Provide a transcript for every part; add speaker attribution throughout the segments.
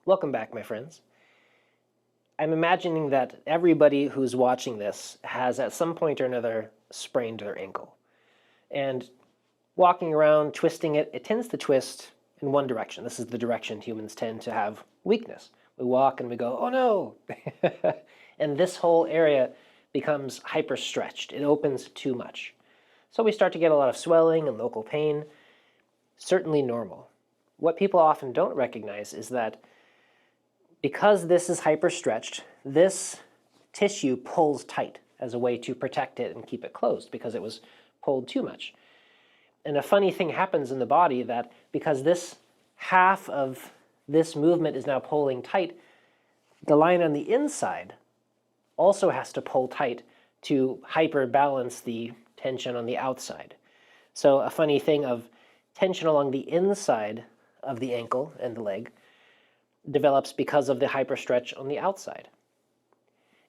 Speaker 1: Welcome back, my friends. I'm imagining that everybody who's watching this has at some point or another sprained their ankle. And walking around, twisting it, it tends to twist in one direction. This is the direction humans tend to have weakness. We walk and we go, oh no! And this whole area becomes hyperstretched. It opens too much. So we start to get a lot of swelling and local pain. Certainly normal. What people often don't recognize is that because this is hyperstretched, this tissue pulls tight as a way to protect it and keep it closed because it was pulled too much. And a funny thing happens in the body that because this half of this movement is now pulling tight, the line on the inside also has to pull tight to hyperbalance the tension on the outside. So a funny thing of tension along the inside of the ankle and the leg develops because of the hyperstretch on the outside.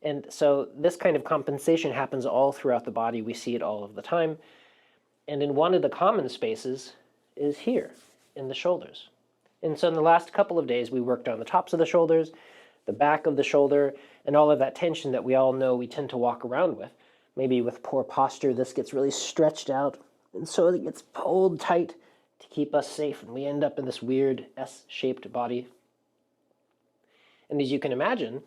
Speaker 1: And so this kind of compensation happens all throughout the body. We see it all of the time. And in one of the common spaces is here in the shoulders. And so in the last couple of days, we worked on the tops of the shoulders, the back of the shoulder, and all of that tension that we all know we tend to walk around with. Maybe with poor posture, this gets really stretched out, and so it gets pulled tight to keep us safe, and we end up in this weird S-shaped body. And as you can imagine,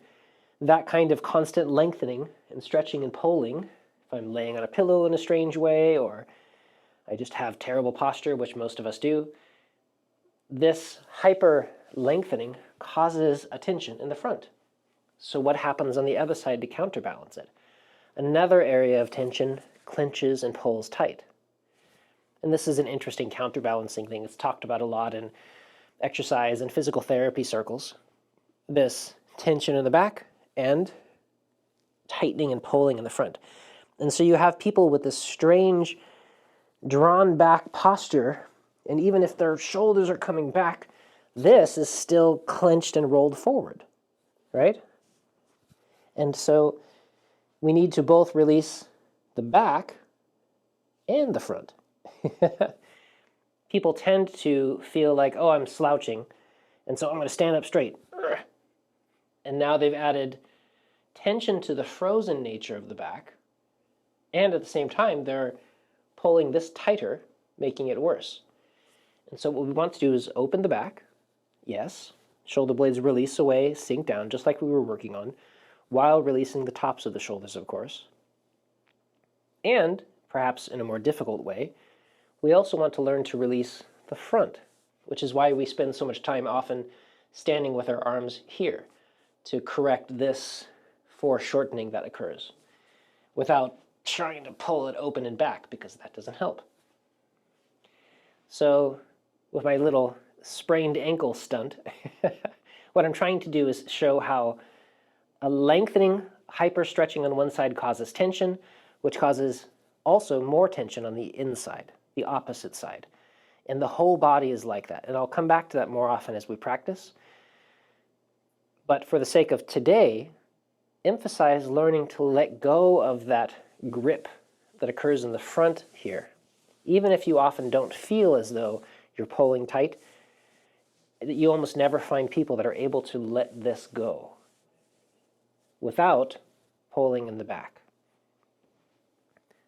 Speaker 1: that kind of constant lengthening and stretching and pulling, if I'm laying on a pillow in a strange way, or I just have terrible posture, which most of us do, this hyper lengthening causes a tension in the front. So what happens on the other side to counterbalance it? Another area of tension clenches and pulls tight. And this is an interesting counterbalancing thing. It's talked about a lot in exercise and physical therapy circles. This tension in the back and tightening and pulling in the front. And so you have people with this strange drawn back posture, and even if their shoulders are coming back, this is still clenched and rolled forward, right? And so we need to both release the back and the front. People tend to feel like, oh, I'm slouching, and so I'm going to stand up straight. And now they've added tension to the frozen nature of the back, and at the same time, they're pulling this tighter, making it worse. And so what we want to do is open the back, yes, shoulder blades release away, sink down, just like we were working on, while releasing the tops of the shoulders, of course. And, perhaps in a more difficult way, we also want to learn to release the front, which is why we spend so much time often standing with our arms here to correct this foreshortening that occurs without trying to pull it open and back, because that doesn't help. So with my little sprained ankle stunt, what I'm trying to do is show how a lengthening, hyperstretching on one side causes tension, which causes also more tension on the inside, the opposite side. And the whole body is like that. And I'll come back to that more often as we practice. But for the sake of today, emphasize learning to let go of that grip that occurs in the front here. Even if you often don't feel as though you're pulling tight, you almost never find people that are able to let this go without pulling in the back.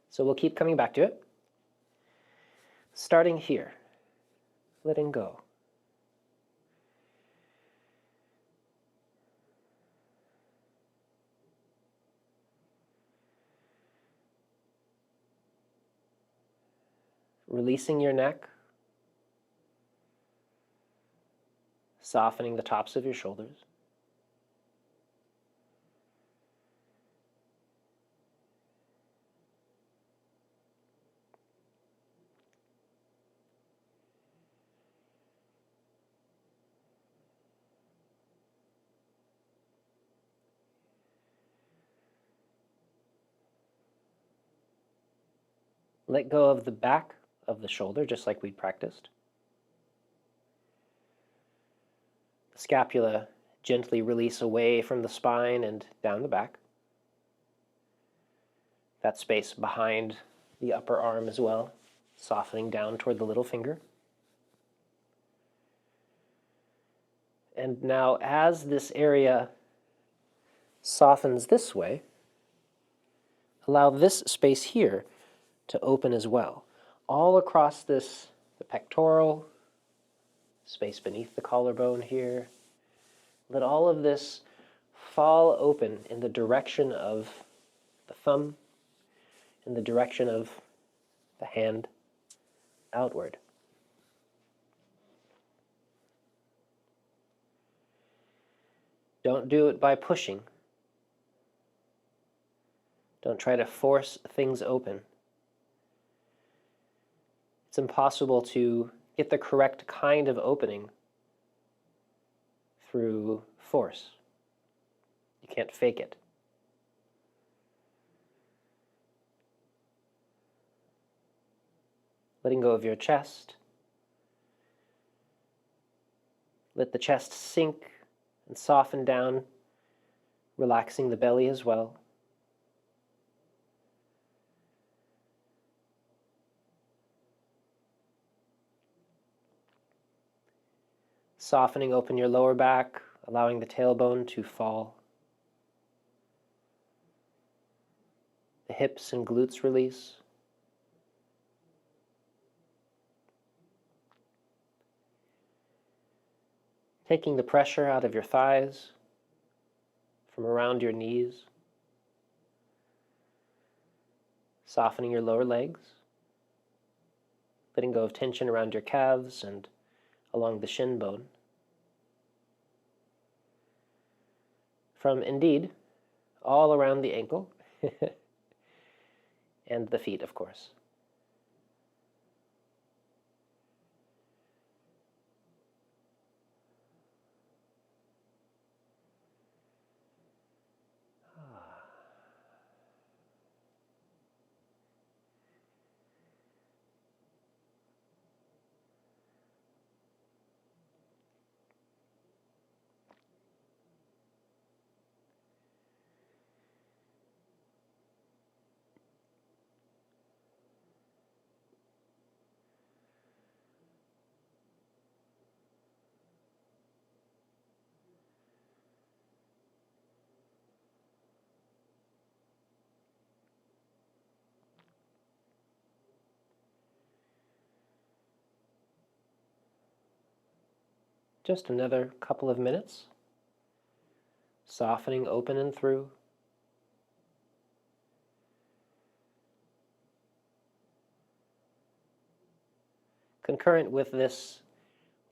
Speaker 1: So we'll keep coming back to it. Starting here, letting go. Releasing your neck, softening the tops of your shoulders. Let go of the back of the shoulder, just like we'd practiced. The scapula gently release away from the spine and down the back. That space behind the upper arm as well, softening down toward the little finger. And now as this area softens this way, allow this space here to open as well. All across this, the pectoral, space beneath the collarbone here. Let all of this fall open in the direction of the thumb, in the direction of the hand outward. Don't do it by pushing. Don't try to force things open. It's impossible to get the correct kind of opening through force. You can't fake it. Letting go of your chest. Let the chest sink and soften down, relaxing the belly as well. Softening open your lower back, allowing the tailbone to fall. The hips and glutes release. Taking the pressure out of your thighs, from around your knees. Softening your lower legs. Letting go of tension around your calves and along the shin bone. From indeed, all around the ankle, and the feet, of course. Just another couple of minutes, softening open and through. Concurrent with this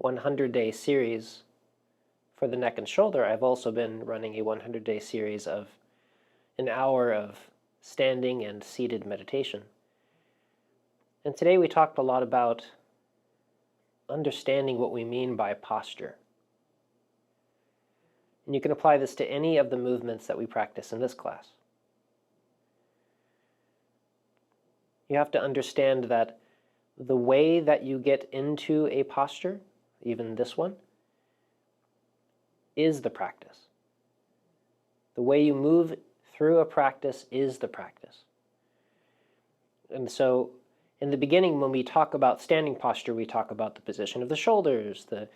Speaker 1: 100-day series for the neck and shoulder, I've also been running a 100-day series of an hour of standing and seated meditation. And today we talked a lot about understanding what we mean by posture. And you can apply this to any of the movements that we practice in this class. You have to understand that the way that you get into a posture, even this one, is the practice. The way you move through a practice is the practice. And so in the beginning, when we talk about standing posture, we talk about the position of the shoulders, the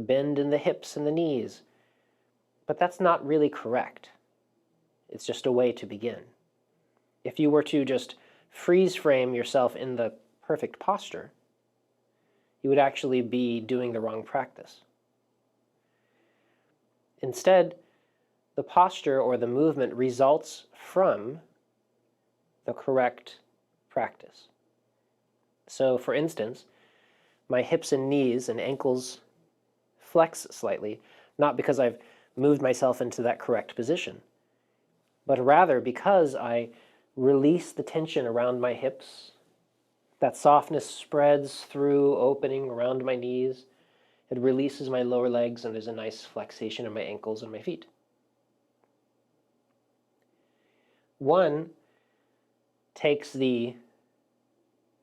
Speaker 1: bend in the hips and the knees. But that's not really correct. It's just a way to begin. If you were to just freeze frame yourself in the perfect posture, you would actually be doing the wrong practice. Instead, the posture or the movement results from the correct practice. So, for instance, my hips and knees and ankles flex slightly, not because I've moved myself into that correct position, but rather because I release the tension around my hips. That softness spreads through, opening around my knees. It releases my lower legs, and there's a nice flexation in my ankles and my feet. One takes the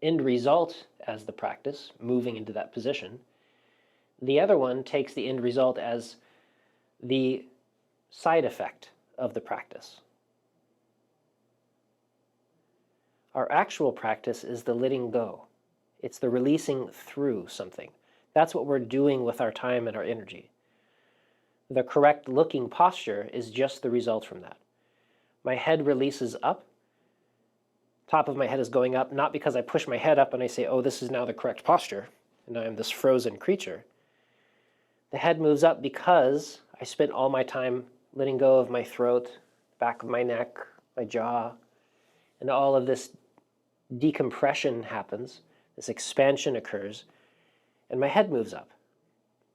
Speaker 1: end result as the practice, moving into that position. The other one takes the end result as the side effect of the practice. Our actual practice is the letting go. It's the releasing through something. That's what we're doing with our time and our energy. The correct looking posture is just the result from that. My head releases up. Top of my head is going up, not because I push my head up and I say, oh, this is now the correct posture, and I am this frozen creature. The head moves up because I spent all my time letting go of my throat, back of my neck, my jaw, and all of this decompression happens, this expansion occurs, and my head moves up.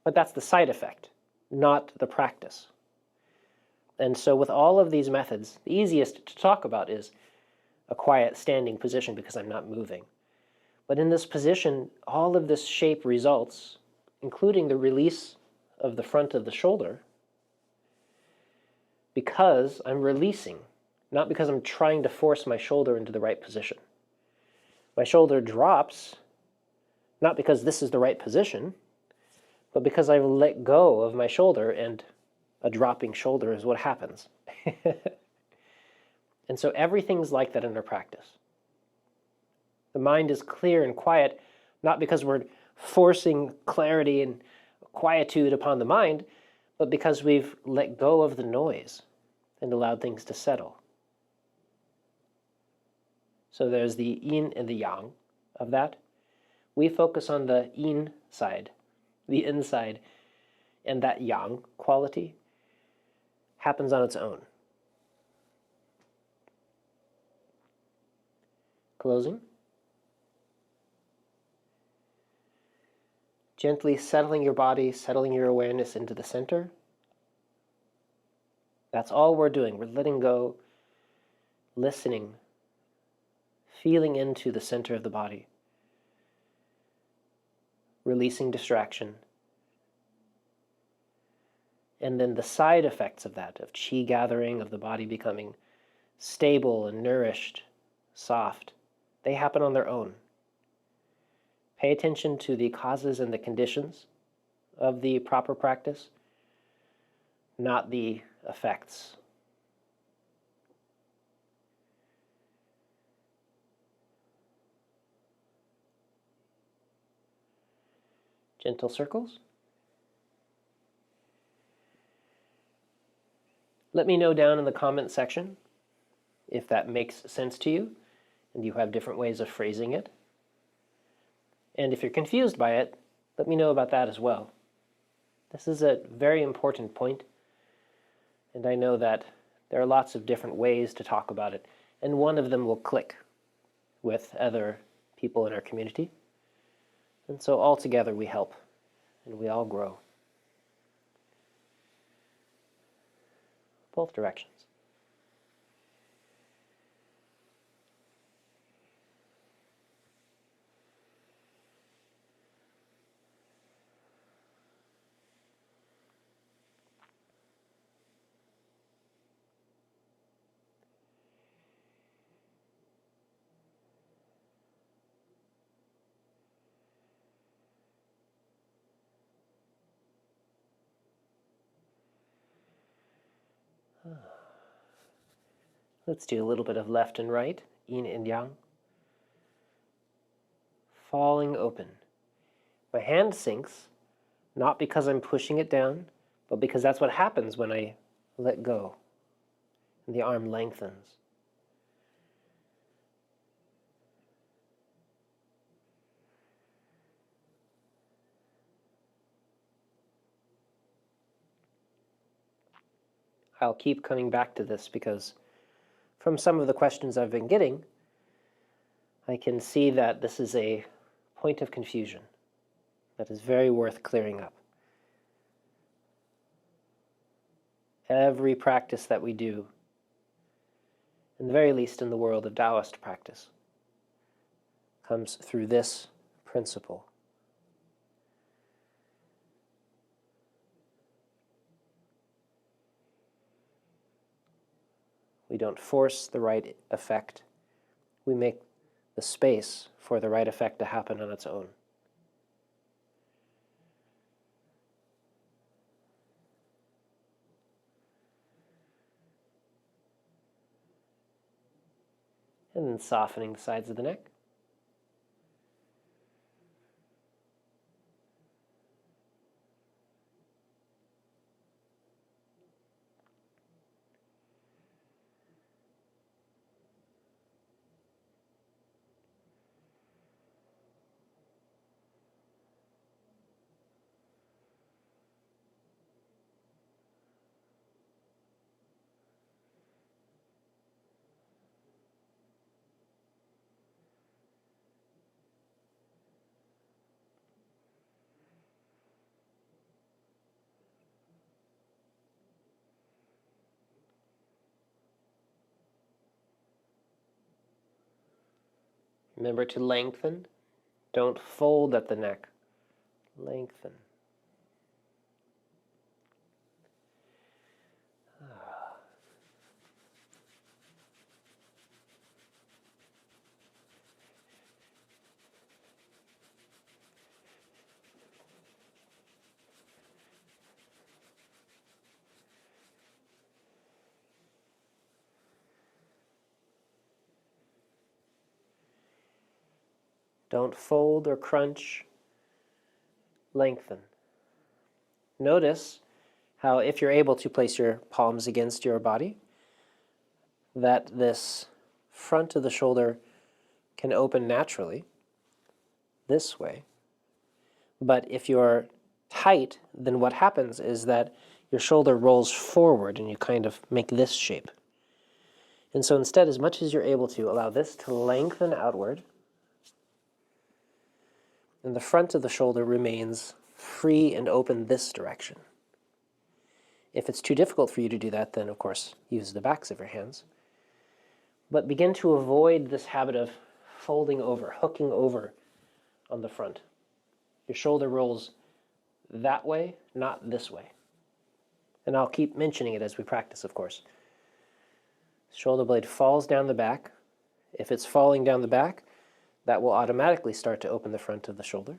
Speaker 1: But that's the side effect, not the practice. And so with all of these methods, the easiest to talk about is a quiet standing position because I'm not moving. But in this position, all of this shape results, including the release of the front of the shoulder, because I'm releasing, not because I'm trying to force my shoulder into the right position. My shoulder drops, not because this is the right position, but because I've let go of my shoulder, and a dropping shoulder is what happens. And so everything's like that in our practice. The mind is clear and quiet, not because we're forcing clarity and quietude upon the mind, but because we've let go of the noise and allowed things to settle. So there's the yin and the yang of that. We focus on the yin side, the inside, and that yang quality happens on its own. Closing. Gently settling your body, settling your awareness into the center. That's all we're doing. We're letting go, listening, feeling into the center of the body, releasing distraction. And then the side effects of that, of qi gathering, of the body becoming stable and nourished, soft, they happen on their own. Pay attention to the causes and the conditions of the proper practice, not the effects. Gentle circles. Let me know down in the comment section if that makes sense to you and you have different ways of phrasing it. And if you're confused by it, let me know about that as well. This is a very important point, and I know that there are lots of different ways to talk about it, and one of them will click with other people in our community. And so all together we help, and we all grow. Both directions. Let's do a little bit of left and right, yin and yang. Falling open. My hand sinks, not because I'm pushing it down, but because that's what happens when I let go, and the arm lengthens. I'll keep coming back to this because from some of the questions I've been getting, I can see that this is a point of confusion that is very worth clearing up. Every practice that we do, in the very least in the world of Taoist practice, comes through this principle. We don't force the right effect. We make the space for the right effect to happen on its own. And then softening the sides of the neck. Remember to lengthen. Don't fold at the neck. Lengthen. Don't fold or crunch. Lengthen. Notice how, if you're able to place your palms against your body, that this front of the shoulder can open naturally this way. But if you're tight, then what happens is that your shoulder rolls forward and you kind of make this shape. And so instead, as much as you're able to, allow this to lengthen outward, and the front of the shoulder remains free and open this direction. If it's too difficult for you to do that, then of course use the backs of your hands. But begin to avoid this habit of folding over, hooking over on the front. Your shoulder rolls that way, not this way. And I'll keep mentioning it as we practice, of course. Shoulder blade falls down the back. If it's falling down the back, that will automatically start to open the front of the shoulder.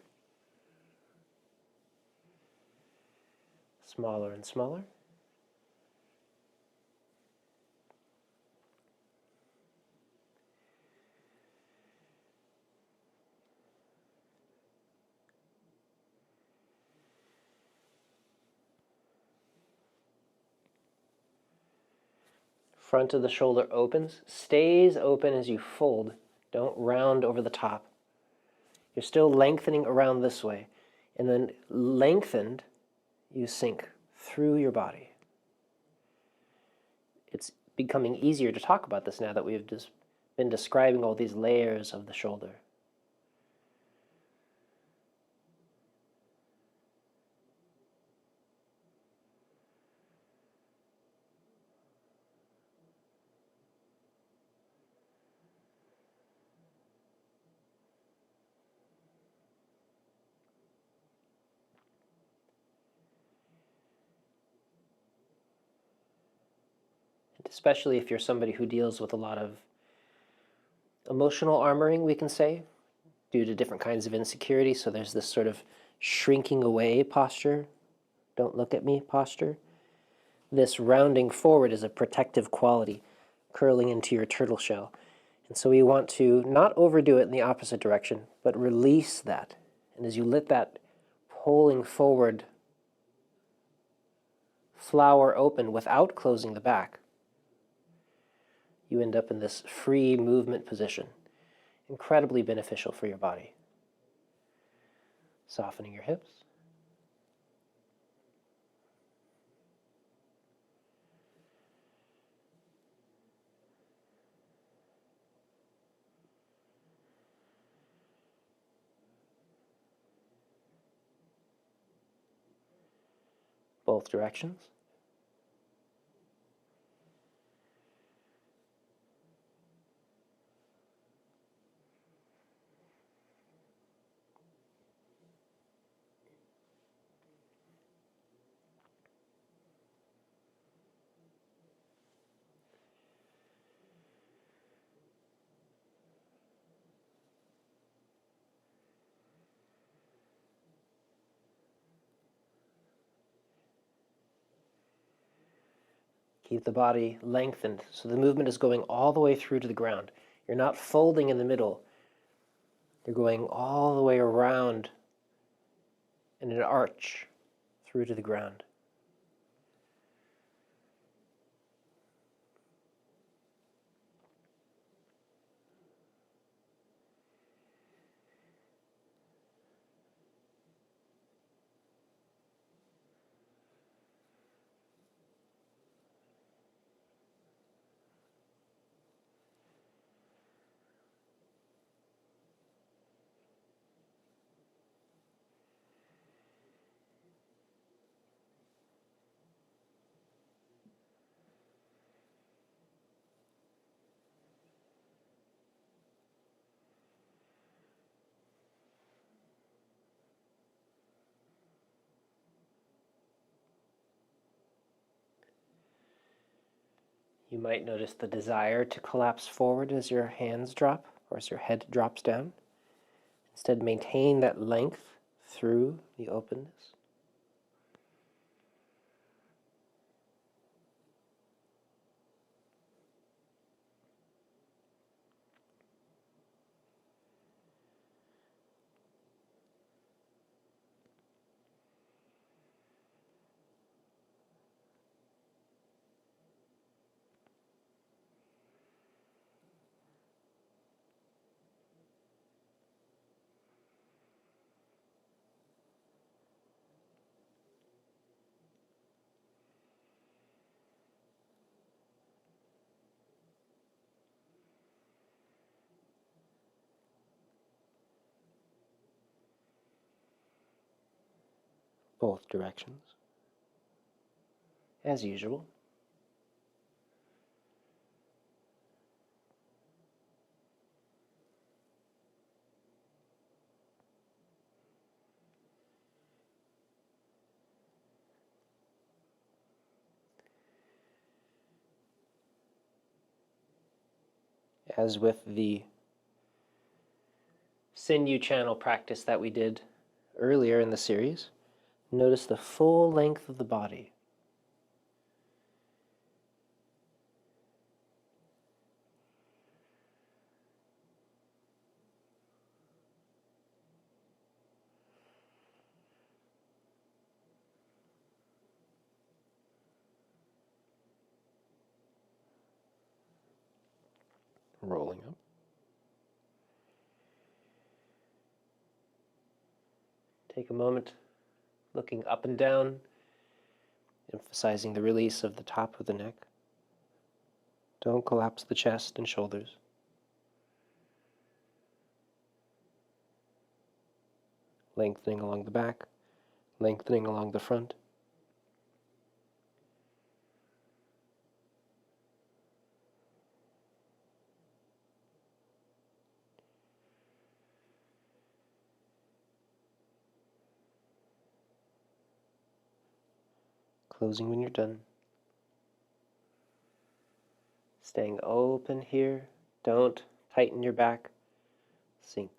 Speaker 1: Smaller and smaller. Front of the shoulder opens, stays open as you fold. Don't round over the top. You're still lengthening around this way. And then lengthened, you sink through your body. It's becoming easier to talk about this now that we've just been describing all these layers of the shoulder. Especially if you're somebody who deals with a lot of emotional armoring, we can say, due to different kinds of insecurity. So there's this sort of shrinking away posture, don't look at me posture. This rounding forward is a protective quality, curling into your turtle shell. And so we want to not overdo it in the opposite direction, but release that. And as you let that pulling forward flower open without closing the back, you end up in this free movement position. Incredibly beneficial for your body. Softening your hips. Both directions. Keep the body lengthened so the movement is going all the way through to the ground. You're not folding in the middle. You're going all the way around in an arch through to the ground. You might notice the desire to collapse forward as your hands drop or as your head drops down. Instead, maintain that length through the openness. Both directions, as usual. As with the sinew channel practice that we did earlier in the series, notice the full length of the body. Rolling up. Take a moment looking up and down, emphasizing the release of the top of the neck. Don't collapse the chest and shoulders. Lengthening along the back, lengthening along the front. Closing when you're done. Staying open here. Don't tighten your back. Sink.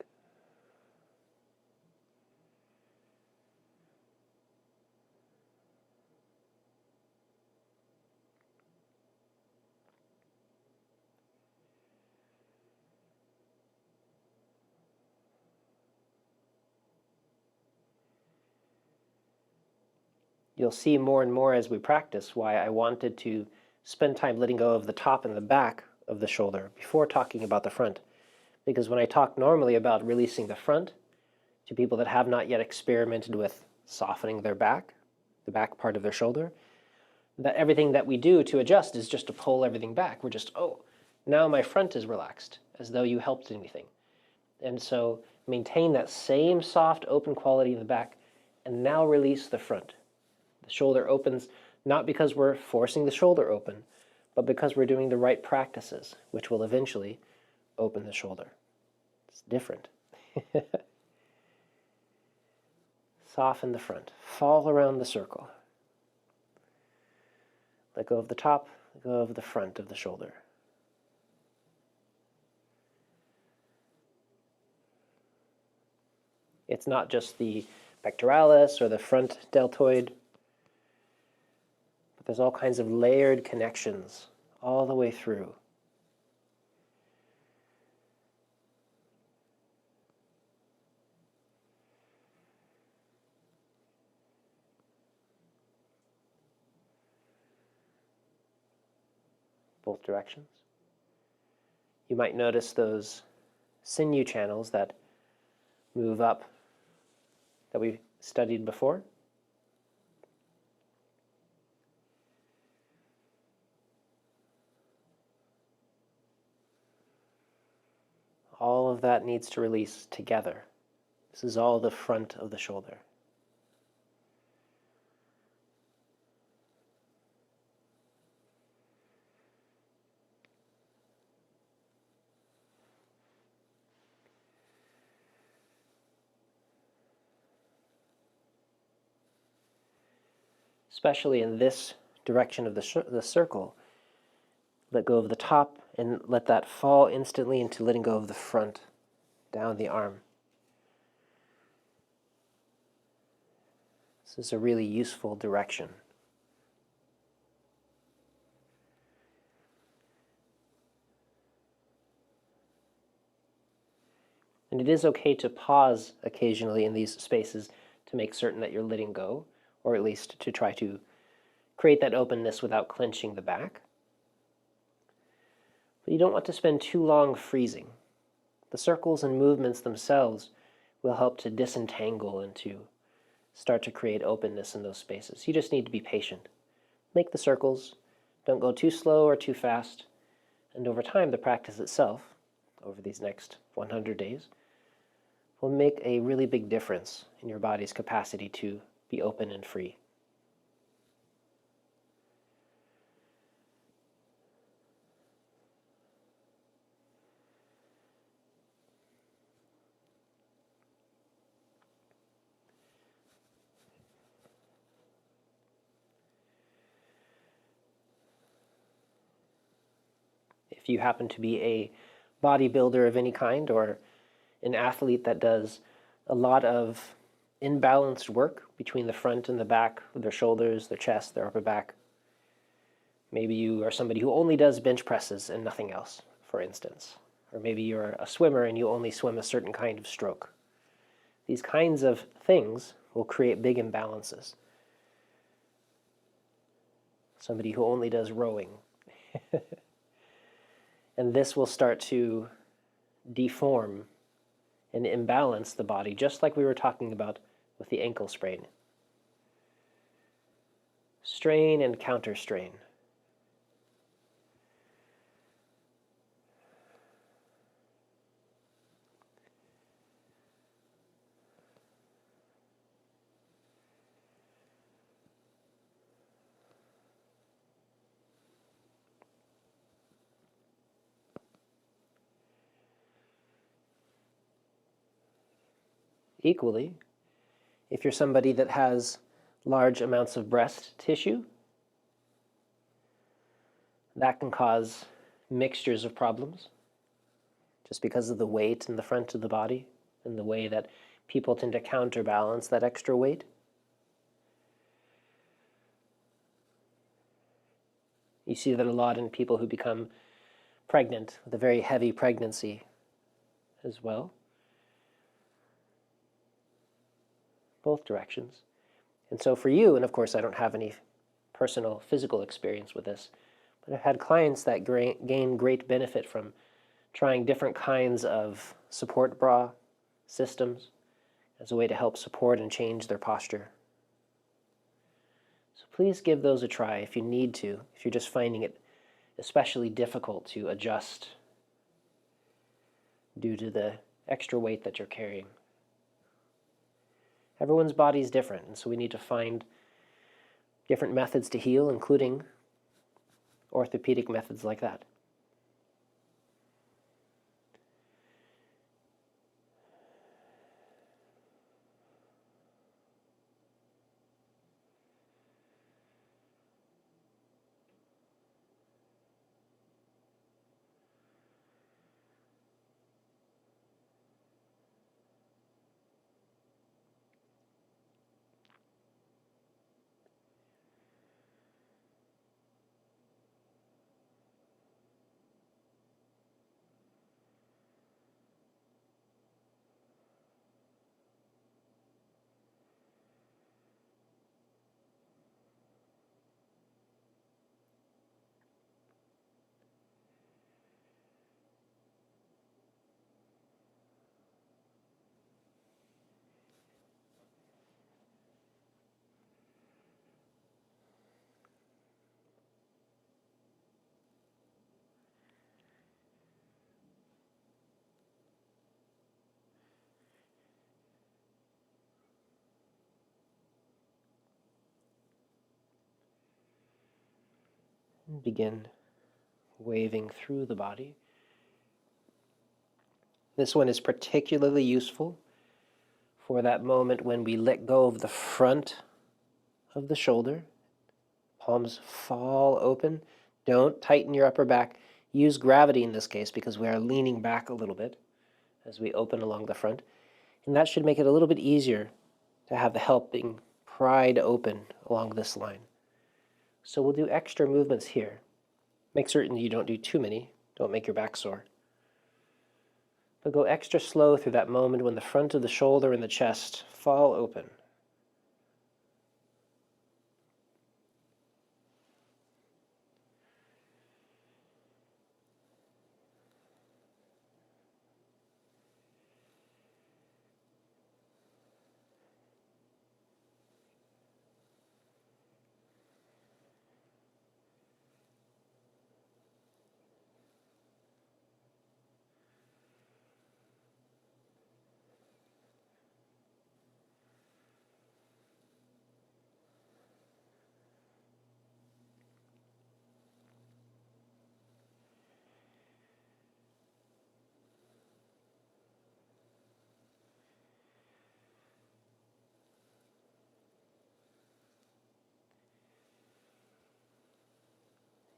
Speaker 1: You'll see more and more as we practice why I wanted to spend time letting go of the top and the back of the shoulder before talking about the front. Because when I talk normally about releasing the front to people that have not yet experimented with softening their back, the back part of their shoulder, that everything that we do to adjust is just to pull everything back. We're just, oh, now my front is relaxed, as though you helped anything. And so maintain that same soft, open quality in the back, and now release the front. The shoulder opens not because we're forcing the shoulder open, but because we're doing the right practices, which will eventually open the shoulder. It's different. Soften the front. Fall around the circle. Let go of the top, let go of the front of the shoulder. It's not just the pectoralis or the front deltoid, but there's all kinds of layered connections all the way through. Both directions. You might notice those sinew channels that move up that we studied before. All of that needs to release together. This is all the front of the shoulder. Especially in this direction of the circle, Let go of the top and let that fall instantly into letting go of the front, down the arm. This is a really useful direction. And it is okay to pause occasionally in these spaces to make certain that you're letting go, or at least to try to create that openness without clenching the back. But you don't want to spend too long freezing. The circles and movements themselves will help to disentangle and to start to create openness in those spaces. You just need to be patient. Make the circles, don't go too slow or too fast, and over time the practice itself, over these next 100 days, will make a really big difference in your body's capacity to be open and free. If you happen to be a bodybuilder of any kind or an athlete that does a lot of imbalanced work between the front and the back of their shoulders, their chest, their upper back. Maybe you are somebody who only does bench presses and nothing else, for instance. Or maybe you're a swimmer and you only swim a certain kind of stroke. These kinds of things will create big imbalances. Somebody who only does rowing. And this will start to deform and imbalance the body, just like we were talking about with the ankle sprain. Strain and counter-strain. Equally, if you're somebody that has large amounts of breast tissue, that can cause mixtures of problems just because of the weight in the front of the body and the way that people tend to counterbalance that extra weight. You see that a lot in people who become pregnant with a very heavy pregnancy as well. Both directions. And so for you, and of course I don't have any personal physical experience with this, but I've had clients that gain great benefit from trying different kinds of support bra systems as a way to help support and change their posture. So please give those a try if you need to, if you're just finding it especially difficult to adjust due to the extra weight that you're carrying. Everyone's body is different, and so we need to find different methods to heal, including orthopedic methods like that. And begin waving through the body. This one is particularly useful for that moment when we let go of the front of the shoulder. Palms fall open, Don't tighten your upper back. Use gravity in this case because we are leaning back a little bit as we open along the front. And that should make it a little bit easier to have the helping pried open along this line. So we'll do extra movements here. Make certain you don't do too many. Don't make your back sore. But go extra slow through that moment when the front of the shoulder and the chest fall open.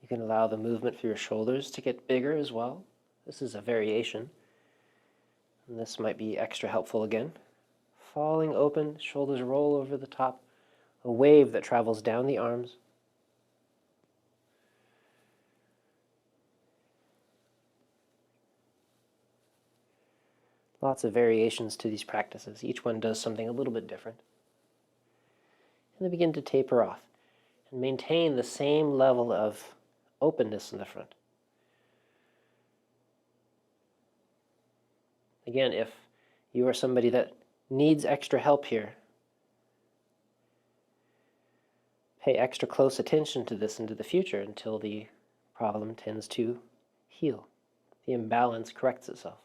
Speaker 1: You can allow the movement for your shoulders to get bigger as well. This is a variation. And this might be extra helpful again. Falling open, shoulders roll over the top, a wave that travels down the arms. Lots of variations to these practices. Each one does something a little bit different. And then begin to taper off and maintain the same level of openness in the front. Again, if you are somebody that needs extra help here, pay extra close attention to this into the future until the problem tends to heal. The imbalance corrects itself.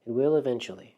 Speaker 1: It will eventually.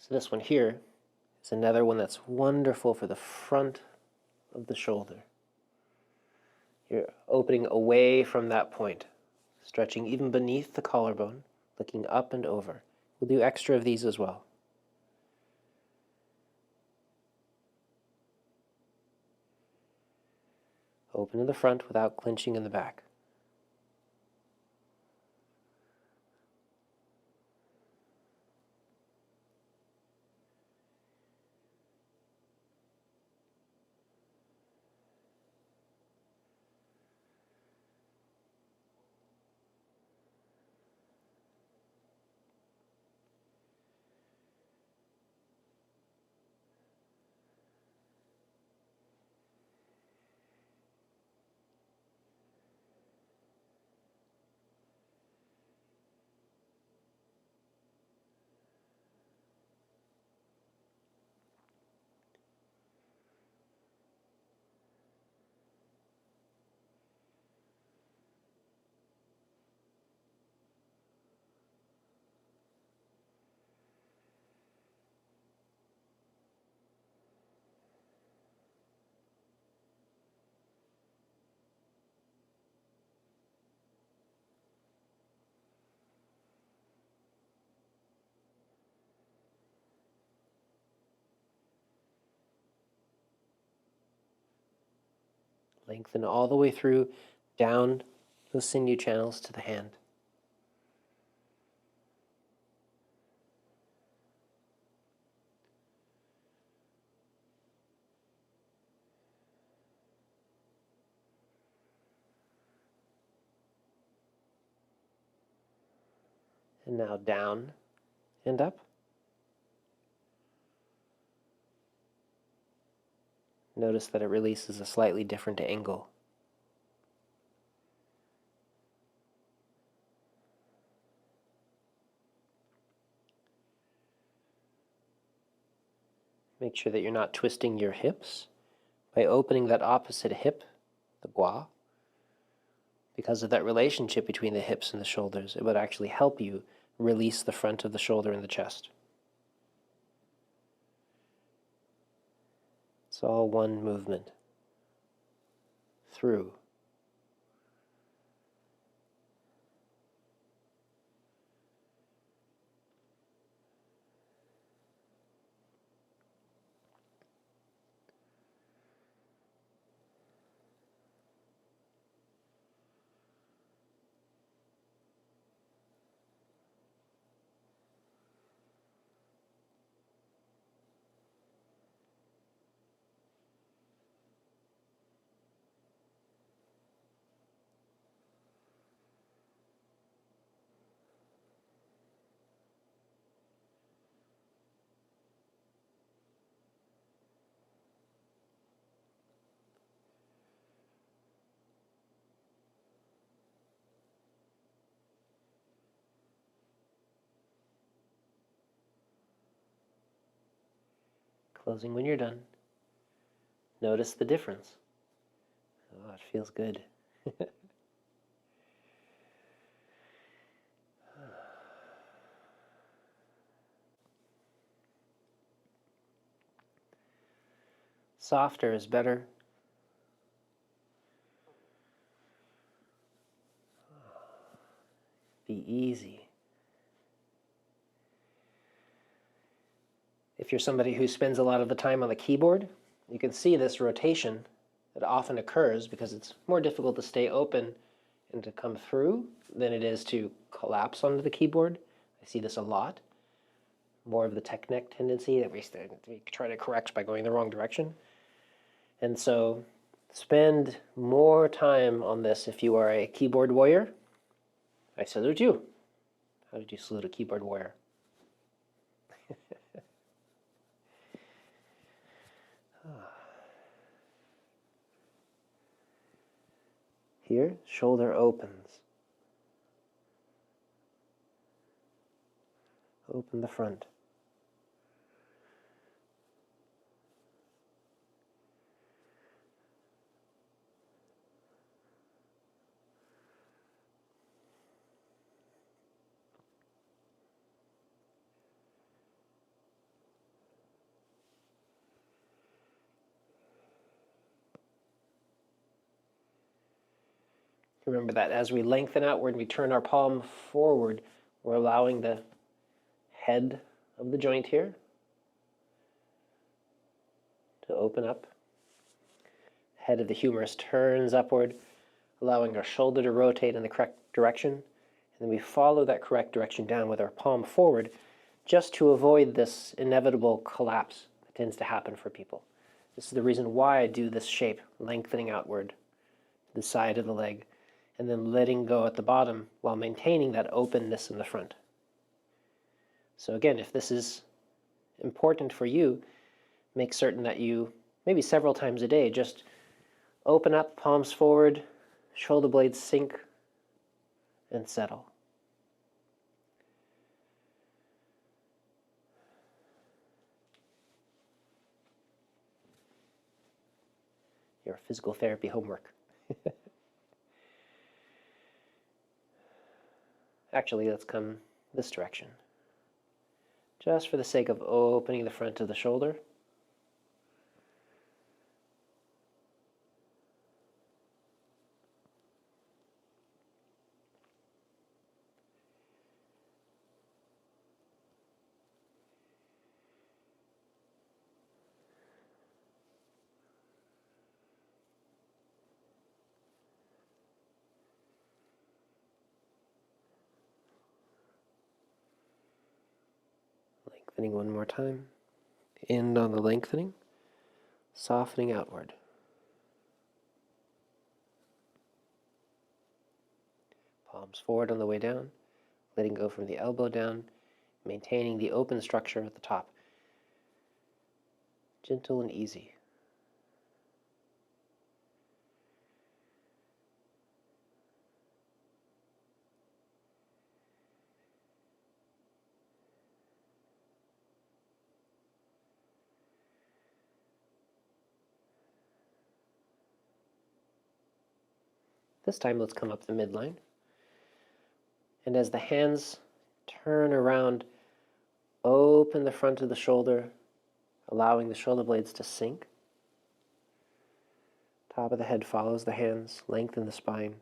Speaker 1: So this one here is another one that's wonderful for the front of the shoulder. You're opening away from that point, stretching even beneath the collarbone, looking up and over. We'll do extra of these as well. Open in the front without clenching in the back. Lengthen all the way through, down those sinew channels to the hand. And now down and up. Notice that it releases a slightly different angle. Make sure that you're not twisting your hips. By opening that opposite hip, the gua, because of that relationship between the hips and the shoulders, it would actually help you release the front of the shoulder and the chest. It's all one movement. Through. Closing when you're done. Notice the difference. Oh, it feels good. Softer is better. Be easy. If you're somebody who spends a lot of the time on the keyboard, you can see this rotation that often occurs because it's more difficult to stay open and to come through than it is to collapse onto the keyboard. I see this a lot. More of the tech-neck tendency that we try to correct by going the wrong direction. And so spend more time on this if you are a keyboard warrior. I salute you. How did you salute a keyboard warrior? Here, shoulder opens. Open the front. Remember that as we lengthen outward and we turn our palm forward, we're allowing the head of the joint here to open up. Head of the humerus turns upward, allowing our shoulder to rotate in the correct direction. And then we follow that correct direction down with our palm forward just to avoid this inevitable collapse that tends to happen for people. This is the reason why I do this shape, lengthening outward, the side of the leg, and then letting go at the bottom while maintaining that openness in the front. So again, if this is important for you, make certain that you, maybe several times a day, just open up, palms forward, shoulder blades sink, and settle. Your physical therapy homework. Actually, let's come this direction. Just for the sake of opening the front of the shoulder. Lengthening one more time. End on the lengthening, softening outward. Palms forward on the way down, letting go from the elbow down, maintaining the open structure at the top. Gentle and easy. This time, let's come up the midline. And as the hands turn around, open the front of the shoulder, allowing the shoulder blades to sink. Top of the head follows the hands, lengthen the spine.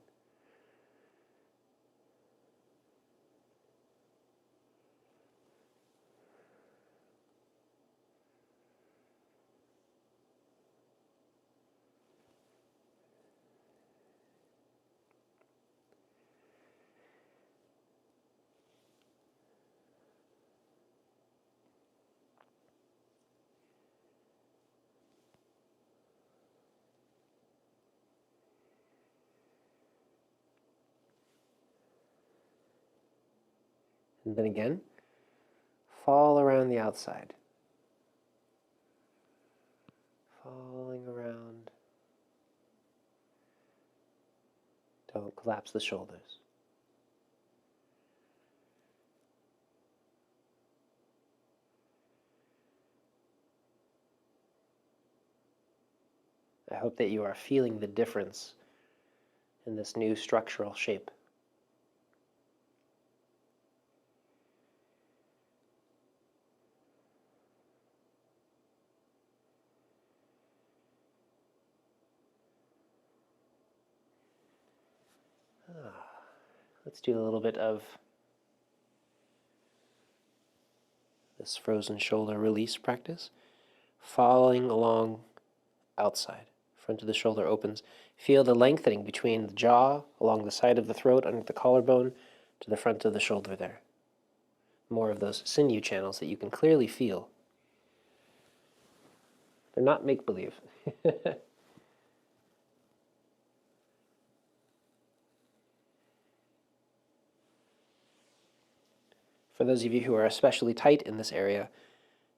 Speaker 1: And then again, fall around the outside. Falling around. Don't collapse the shoulders. I hope that you are feeling the difference in this new structural shape. Let's do a little bit of this frozen shoulder release practice. Falling along outside. Front of the shoulder opens. Feel the lengthening between the jaw, along the side of the throat, under the collarbone, to the front of the shoulder there. More of those sinew channels that you can clearly feel. They're not make-believe. For those of you who are especially tight in this area,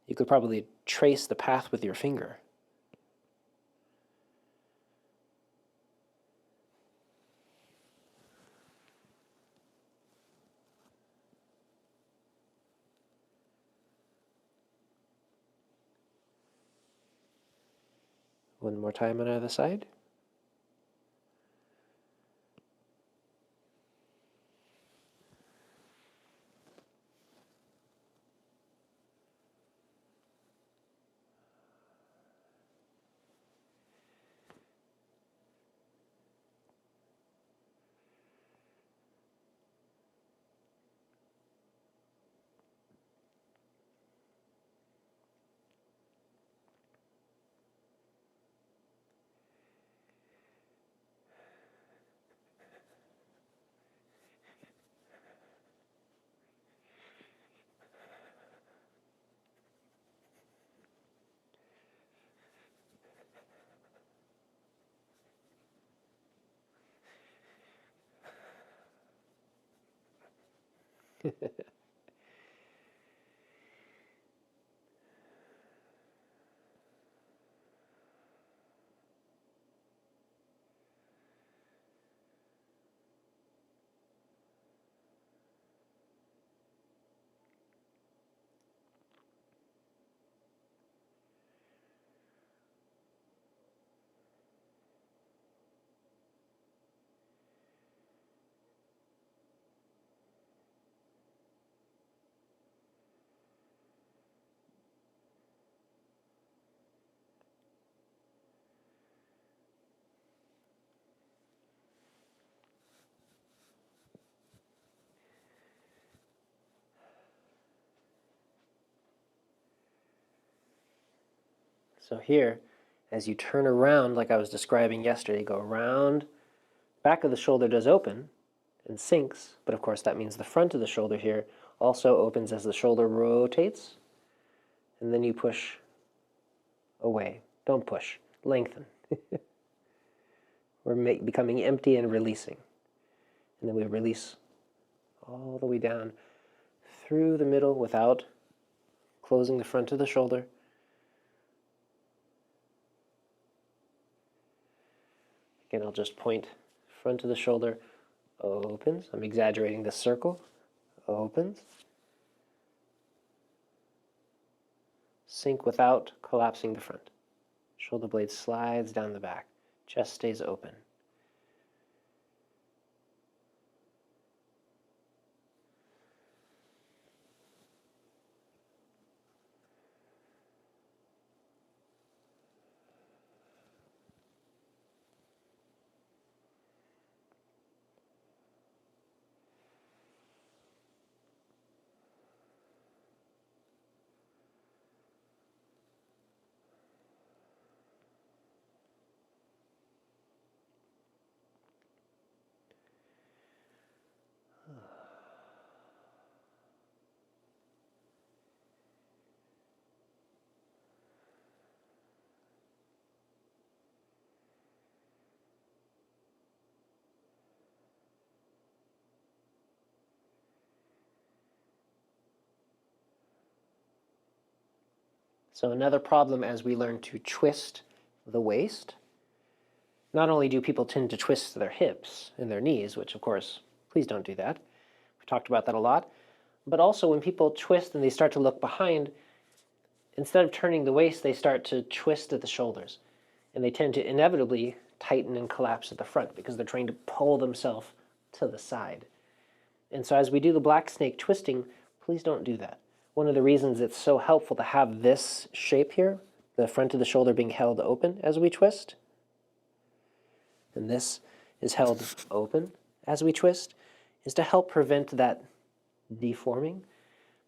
Speaker 1: you could probably trace the path with your finger. One more time on either side. So here, as you turn around, like I was describing yesterday, go around, back of the shoulder does open and sinks, but of course that means the front of the shoulder here also opens as the shoulder rotates, and then you push away. Don't push, lengthen. We're becoming empty and releasing. And then we release all the way down through the middle without closing the front of the shoulder. Again, I'll just point front of the shoulder opens. I'm exaggerating the circle. Opens. Sink without collapsing the front. Shoulder blade slides down the back. Chest stays open. So another problem as we learn to twist the waist, not only do people tend to twist their hips and their knees, which of course, please don't do that. We've talked about that a lot. But also when people twist and they start to look behind, instead of turning the waist, they start to twist at the shoulders. And they tend to inevitably tighten and collapse at the front because they're trying to pull themselves to the side. And so as we do the black snake twisting, please don't do that. One of the reasons it's so helpful to have this shape here, the front of the shoulder being held open as we twist, and this is held open as we twist, is to help prevent that deforming,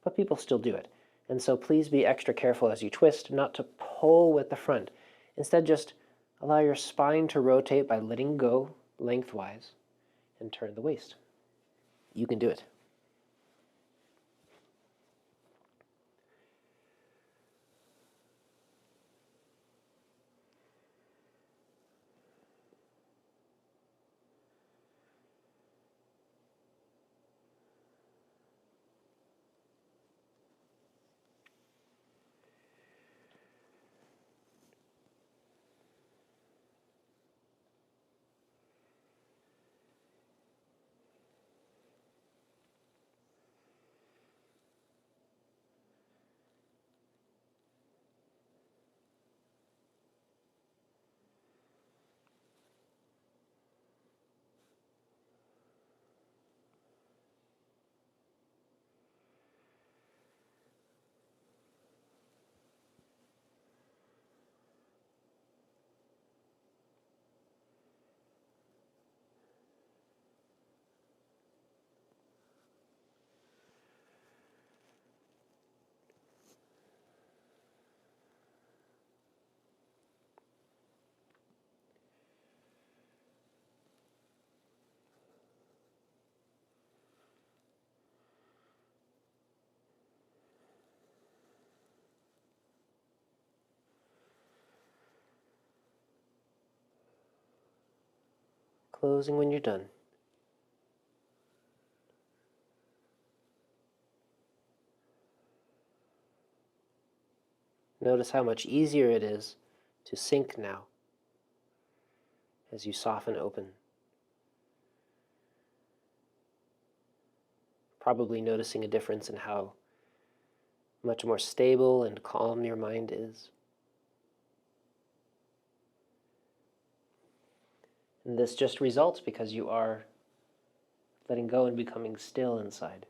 Speaker 1: but people still do it. And so please be extra careful as you twist, not to pull with the front. Instead, just allow your spine to rotate by letting go lengthwise and turn the waist. You can do it. Closing when you're done. Notice how much easier it is to sink now as you soften open. Probably noticing a difference in how much more stable and calm your mind is. And this just results because you are letting go and becoming still inside.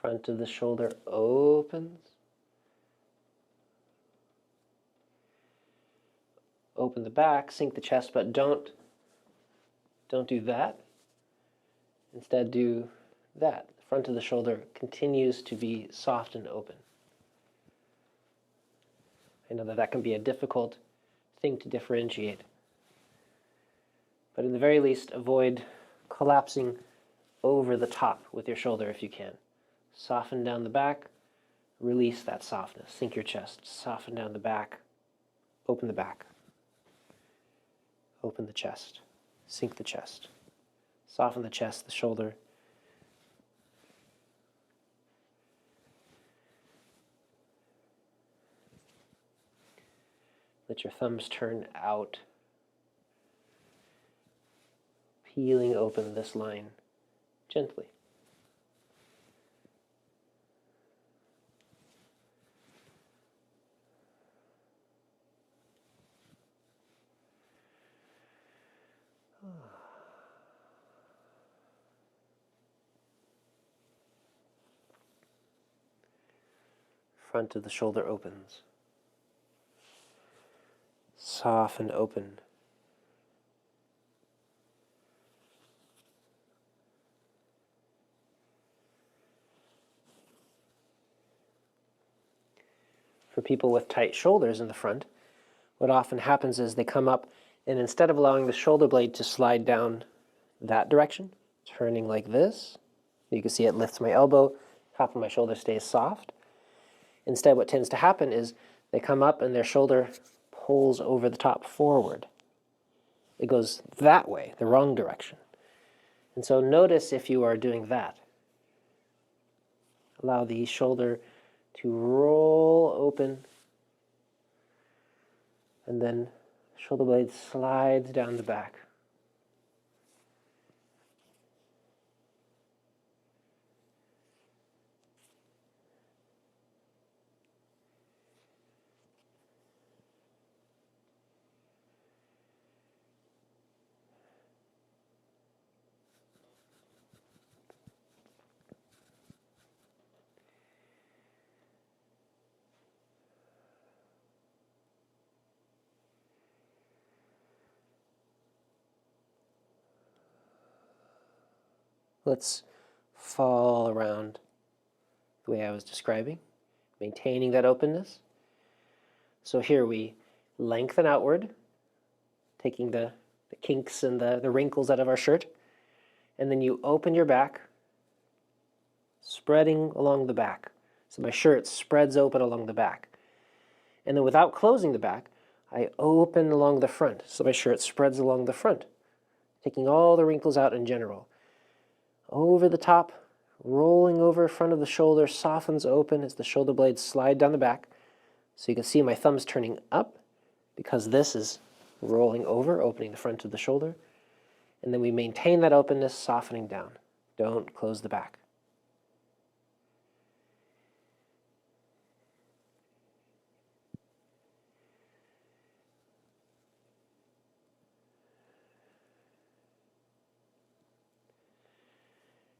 Speaker 1: Front of the shoulder opens. Open the back, sink the chest, but don't do that. Instead, do that. The front of the shoulder continues to be soft and open. I know that that can be a difficult thing to differentiate. But in the very least, avoid collapsing over the top with your shoulder if you can. Soften down the back, release that softness. Sink your chest, soften down the back, open the back. Open the chest, sink the chest. Soften the chest, the shoulder. Let your thumbs turn out, peeling open this line gently. Front of the shoulder opens. Soften open. For people with tight shoulders in the front, what often happens is they come up, and instead of allowing the shoulder blade to slide down that direction, turning like this, you can see it lifts my elbow, top of my shoulder stays soft. Instead, what tends to happen is they come up and their shoulder pulls over the top forward. It goes that way, the wrong direction. And so notice if you are doing that. Allow the shoulder to roll open, and then shoulder blade slides down the back. Let's fall around the way I was describing, maintaining that openness. So here we lengthen outward, taking the kinks and the wrinkles out of our shirt, and then you open your back, spreading along the back. So my shirt spreads open along the back. And then without closing the back, I open along the front, so my shirt spreads along the front, taking all the wrinkles out in general. Over the top, rolling over front of the shoulder, softens open as the shoulder blades slide down the back. So you can see my thumbs turning up because this is rolling over, opening the front of the shoulder. And then we maintain that openness, softening down. Don't close the back.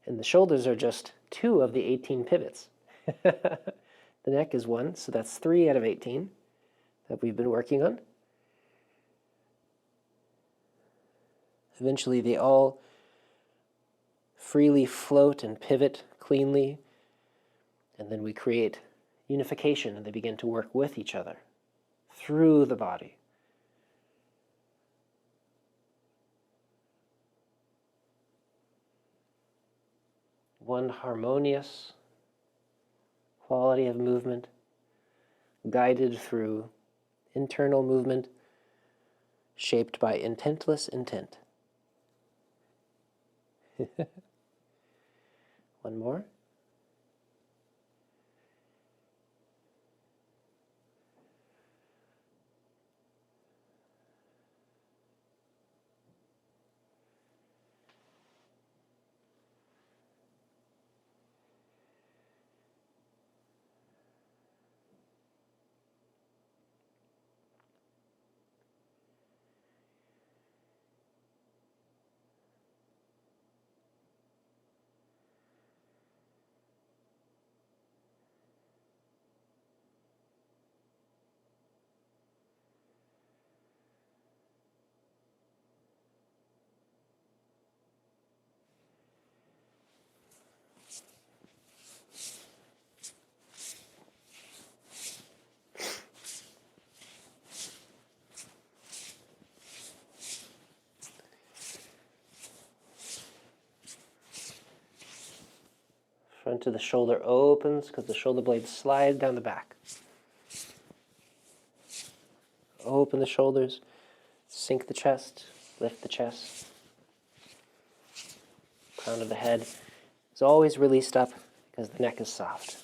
Speaker 1: And the shoulders are just 2 of the 18 pivots. The neck is 1, so that's 3 out of 18 that we've been working on. Eventually they all freely float and pivot cleanly, and then we create unification and they begin to work with each other through the body. One harmonious quality of movement, guided through internal movement, shaped by intentless intent. One more. Front of the shoulder opens because the shoulder blades slide down the back. Open the shoulders, sink the chest, lift the chest. Crown of the head is always released up because the neck is soft.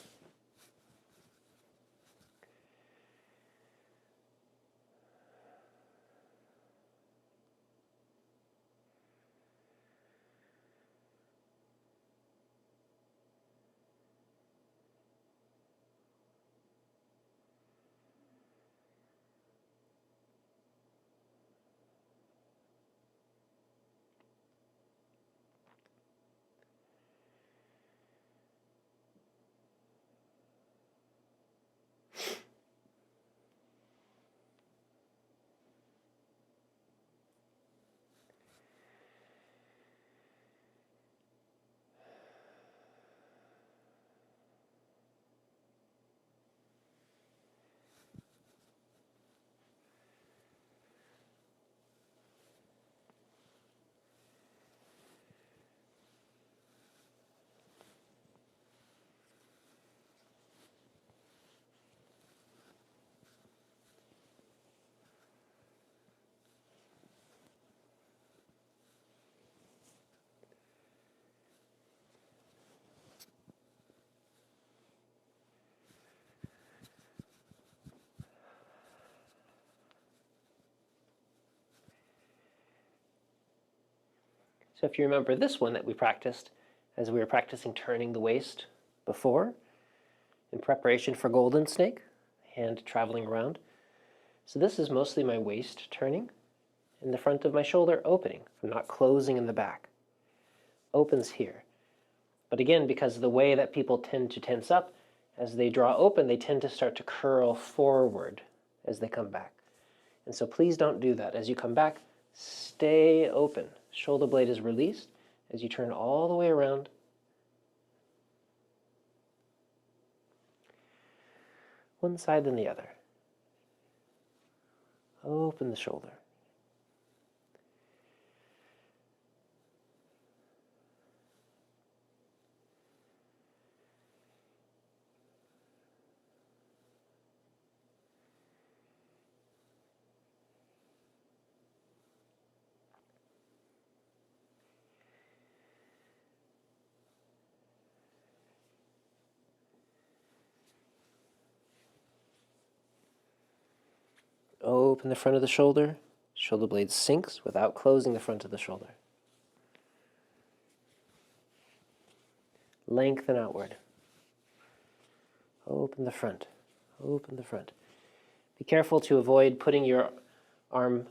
Speaker 1: So if you remember this one that we practiced as we were practicing turning the waist before, in preparation for golden snake, hand traveling around. So this is mostly my waist turning and the front of my shoulder opening. I'm not closing in the back. Opens here. But again, because of the way that people tend to tense up, as they draw open, they tend to start to curl forward as they come back. And so please don't do that. As you come back, stay open. Shoulder blade is released as you turn all the way around. One side then the other. Open the shoulder. Open the front of the shoulder. Shoulder blade sinks without closing the front of the shoulder. Lengthen outward. Open the front. Open the front. Be careful to avoid putting your arm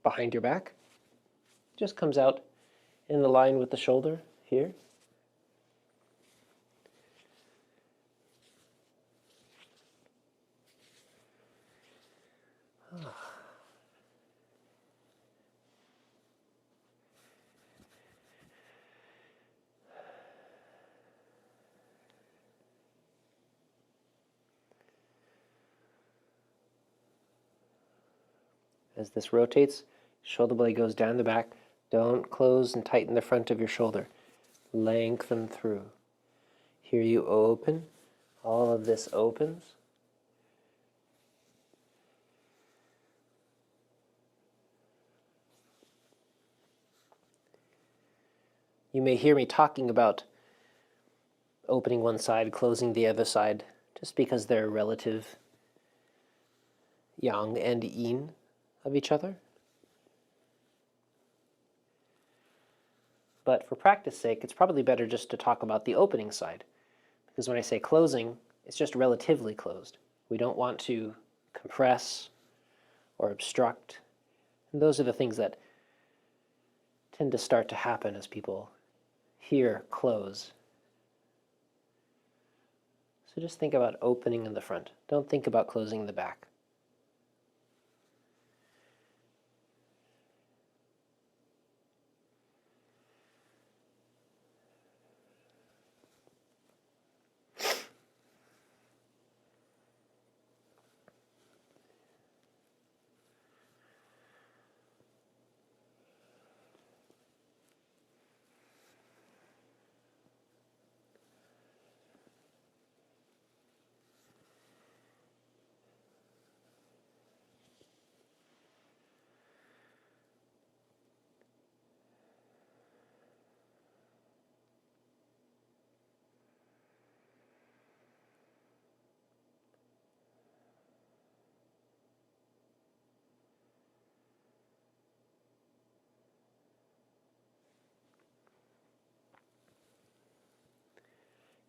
Speaker 1: behind your back. It just comes out in the line with the shoulder here. As this rotates, shoulder blade goes down the back. Don't close and tighten the front of your shoulder. Lengthen through. Here you open. All of this opens. You may hear me talking about opening one side, closing the other side, just because they're relative yang and yin of each other. But for practice sake, it's probably better just to talk about the opening side. Because when I say closing, it's just relatively closed. We don't want to compress or obstruct. And those are the things that tend to start to happen as people hear close. So just think about opening in the front. Don't think about closing in the back.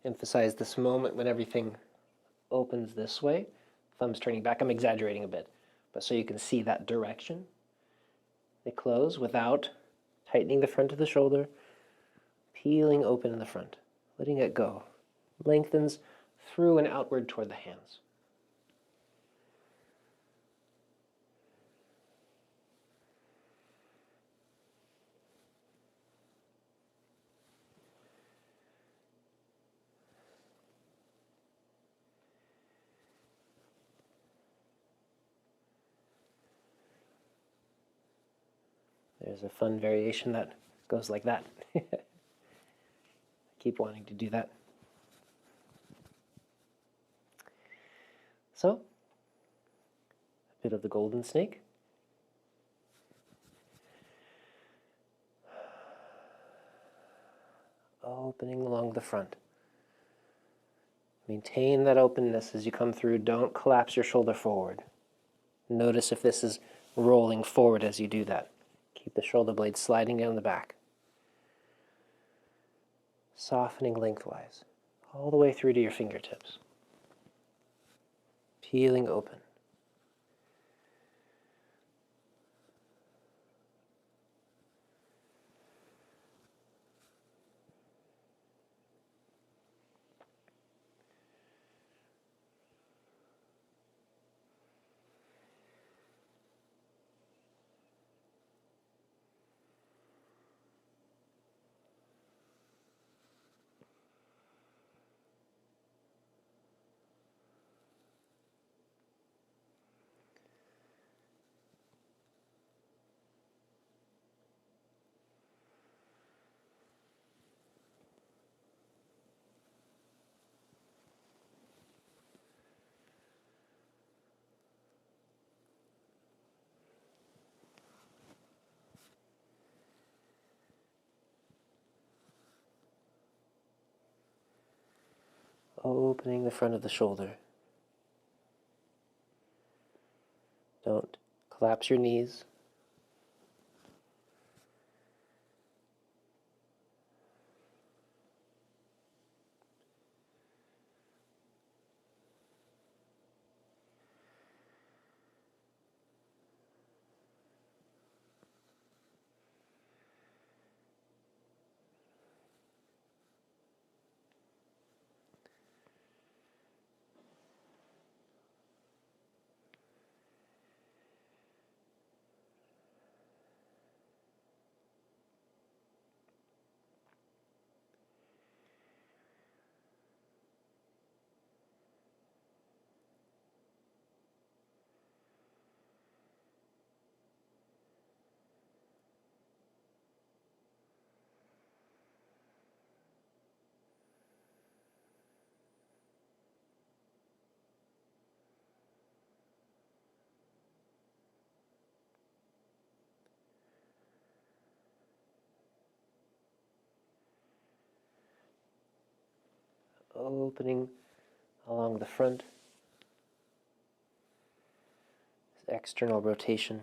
Speaker 1: emphasize this moment when everything opens this way, thumbs turning back. I'm exaggerating a bit, but so you can see that direction. They close without tightening the front of the shoulder, peeling open in the front, letting it go. Lengthens through and outward toward the hands. There's a fun variation that goes like that. I keep wanting to do that. So, a bit of the golden snake. Opening along the front. Maintain that openness as you come through. Don't collapse your shoulder forward. Notice if this is rolling forward as you do that. Keep the shoulder blade sliding down the back. Softening lengthwise, all the way through to your fingertips. Peeling open. Opening the front of the shoulder. Don't collapse your knees. Opening along the front. External rotation.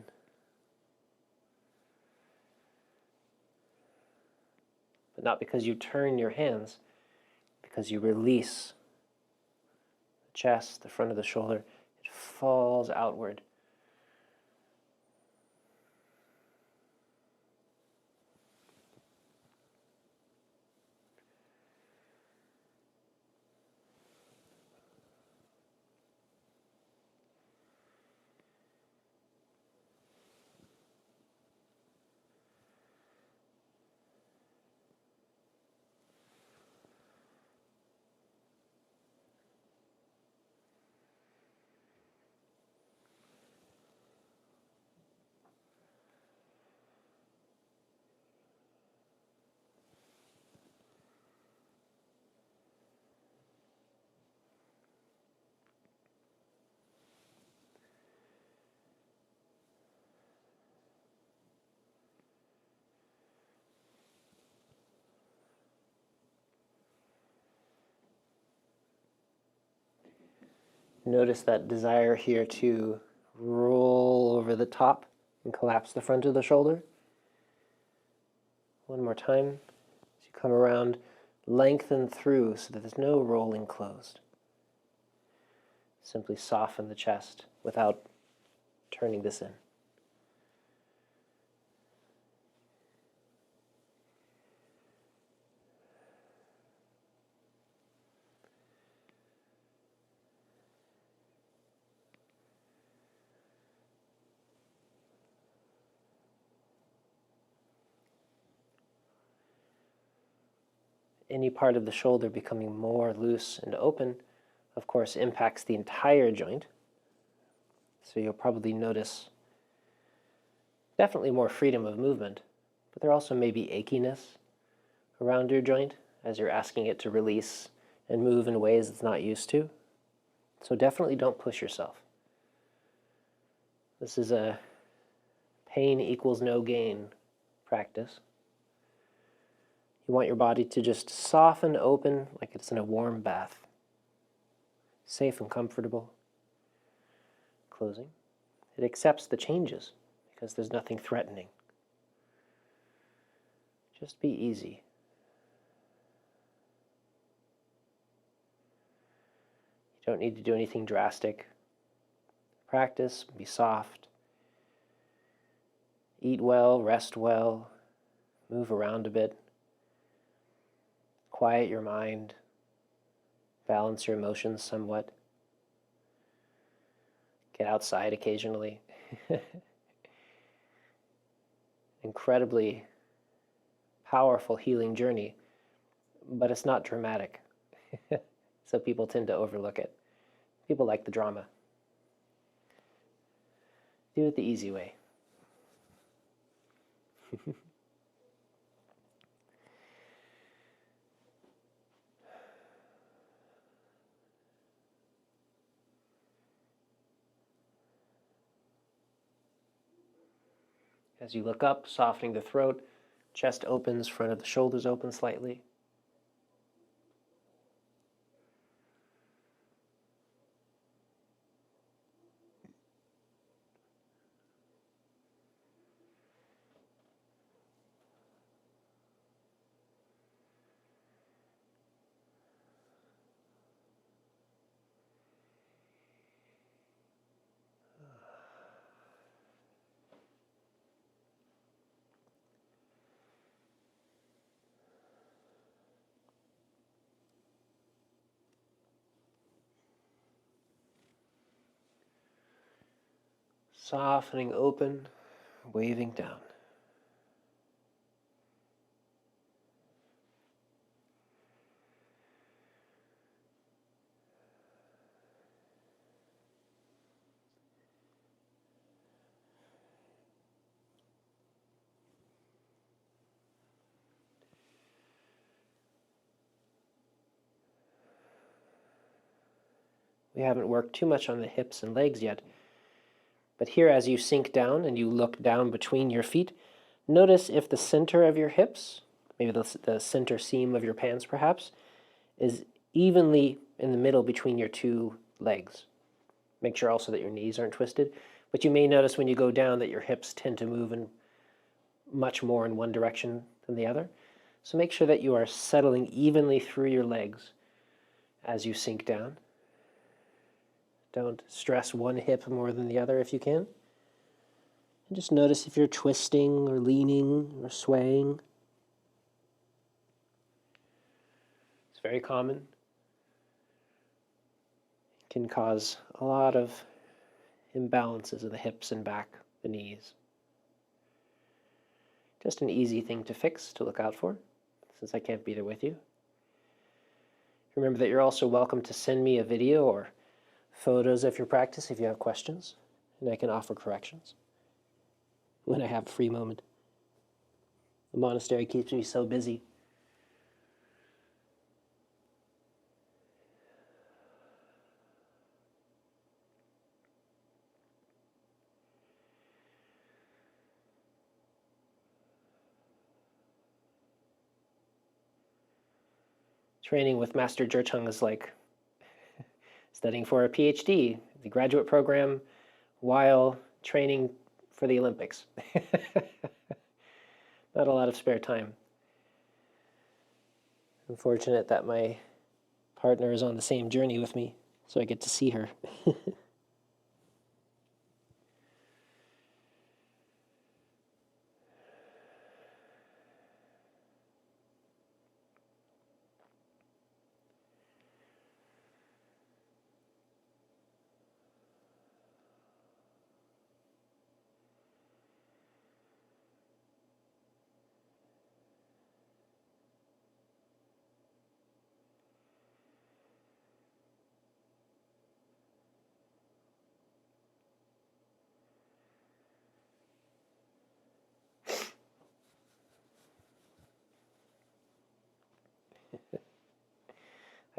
Speaker 1: But not because you turn your hands, because you release the chest, the front of the shoulder. It falls outward. Notice that desire here to roll over the top and collapse the front of the shoulder. One more time. As you come around, lengthen through so that there's no rolling closed. Simply soften the chest without turning this in. Any part of the shoulder becoming more loose and open, of course, impacts the entire joint. So you'll probably notice definitely more freedom of movement, but there also may be achiness around your joint as you're asking it to release and move in ways it's not used to. So definitely don't push yourself. This is a pain equals no gain practice. You want your body to just soften open like it's in a warm bath. Safe and comfortable. Closing. It accepts the changes because there's nothing threatening. Just be easy. You don't need to do anything drastic. Practice, be soft. Eat well, rest well, move around a bit. Quiet your mind, balance your emotions somewhat. Get outside occasionally. Incredibly powerful healing journey, but it's not dramatic. So people tend to overlook it. People like the drama. Do it the easy way. As you look up, softening the throat, chest opens, front of the shoulders open slightly. Softening open, waving down. We haven't worked too much on the hips and legs yet, but here as you sink down and you look down between your feet, notice if the center of your hips, maybe the center seam of your pants perhaps, is evenly in the middle between your two legs. Make sure also that your knees aren't twisted, but you may notice when you go down that your hips tend to move in much more in one direction than the other. So make sure that you are settling evenly through your legs as you sink down. Don't stress one hip more than the other if you can. And just notice if you're twisting or leaning or swaying. It's very common. It can cause a lot of imbalances in the hips and back, the knees. Just an easy thing to fix, to look out for, since I can't be there with you. Remember that you're also welcome to send me a video or photos of your practice if you have questions, and I can offer corrections when I have a free moment. The monastery keeps me so busy. Training with Master Jerchung is like studying for a PhD, the graduate program, while training for the Olympics. Not a lot of spare time. I'm fortunate that my partner is on the same journey with me, so I get to see her.